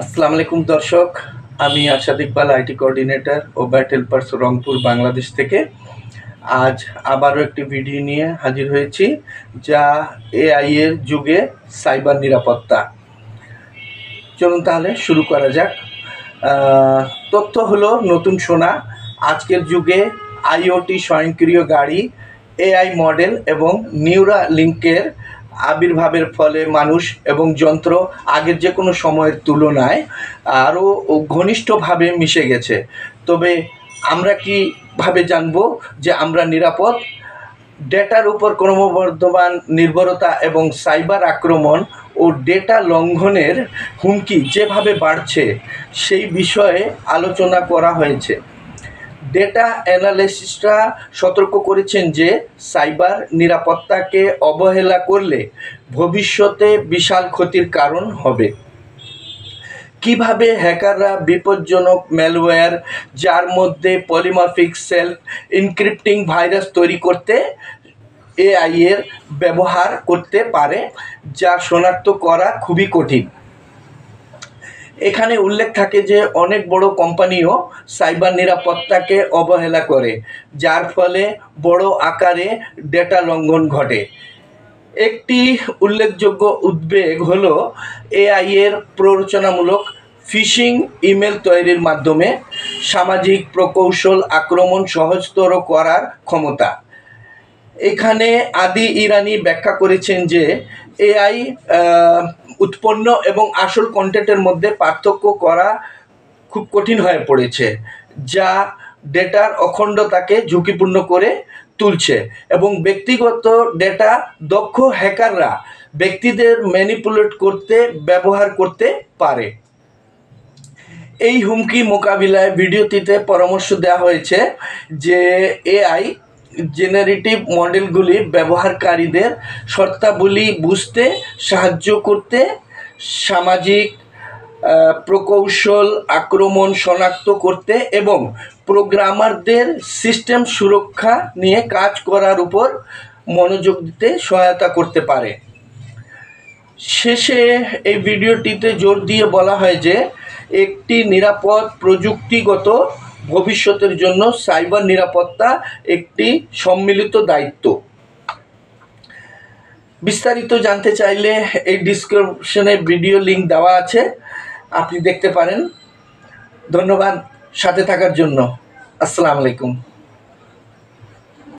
আসসালামু আলাইকুম দর্শক, আমি আরশাদ ইকবাল, আইটি কোঅর্ডিনেটর ও ব্যাট হেল্পার্স রংপুর বাংলাদেশ থেকে আজ আবারও একটি ভিডিও নিয়ে হাজির হয়েছি, যা এআই এর যুগে সাইবার নিরাপত্তা। চলুন তাহলে শুরু করা যাক। তথ্য হলো নতুন সোনা। আজকের যুগে আইওটি স্বয়ংক্রিয় গাড়ি, এআই মডেল এবং নিউরালিঙ্কের আবির্ভাবের ফলে মানুষ এবং যন্ত্র আগের যে কোনো সময়ের তুলনায় আরও ঘনিষ্ঠভাবে মিশে গেছে। তবে আমরা কীভাবে জানব যে আমরা নিরাপদ? ডেটার উপর ক্রমবর্ধমান নির্ভরতা এবং সাইবার আক্রমণ ও ডেটা লঙ্ঘনের হুমকি যেভাবে বাড়ছে সেই বিষয়ে আলোচনা করা হয়েছে। ডেটা অ্যানালিস্টরা সতর্ক করেছেন যে সাইবার নিরাপত্তাকে অবহেলা করলে ভবিষ্যতে বিশাল ক্ষতির কারণ হবে। কিভাবে হ্যাকাররা বিপজ্জনক ম্যালওয়্যার, যার মধ্যে পলিমরফিক সেলফ এনক্রিপ্টিং ভাইরাস তৈরি করতে এআই এর ব্যবহার করতে পারে, যা শনাক্ত করা খুবই কঠিন। এখানে উল্লেখ থাকে যে অনেক বড় কোম্পানিও সাইবার নিরাপত্তাকে অবহেলা করে, যার ফলে বড় আকারে ডেটা লঙ্ঘন ঘটে। একটি উল্লেখযোগ্য উদ্বেগ হলো এআই এর প্ররোচনামূলক ফিশিং ইমেল তৈরির মাধ্যমে সামাজিক প্রকৌশল আক্রমণ সহজতর করার ক্ষমতা। এখানে আদি ইরানি ব্যাখ্যা করেছেন যে এআই উৎপন্ন এবং আসল কন্টেন্টের মধ্যে পার্থক্য করা খুব কঠিন হয়ে পড়েছে, যা ডেটার অখণ্ডতাকে ঝুঁকিপূর্ণ করে তুলছে এবং ব্যক্তিগত ডেটা দক্ষ হ্যাকাররা ব্যক্তিদের ম্যানিপুলেট করতে ব্যবহার করতে পারে। এই হুমকি মোকাবিলায় ভিডিওটিতে পরামর্শ দেওয়া হয়েছে যে এআই জেনারেটিভ মডেলগুলি ব্যবহারকারীদের শর্তাবলী বুঝতে সাহায্য করতে, সামাজিক প্রকৌশল আক্রমণ শনাক্ত করতে এবং প্রোগ্রামারদের সিস্টেম সুরক্ষা নিয়ে কাজ করার উপর মনোযোগ দিতে সহায়তা করতে পারে। শেষে এই ভিডিওটিতে জোর দিয়ে বলা হয় যে একটি নিরাপদ প্রযুক্তিগত ভবিষ্যতের জন্য সাইবার নিরাপত্তা একটি সম্মিলিত দায়িত্ব। বিস্তারিত জানতে চাইলে এই ডিসক্রিপশনে ভিডিও লিঙ্ক দেওয়া আছে, আপনি দেখতে পারেন। ধন্যবাদ সাথে থাকার জন্য। আসসালামু আলাইকুম।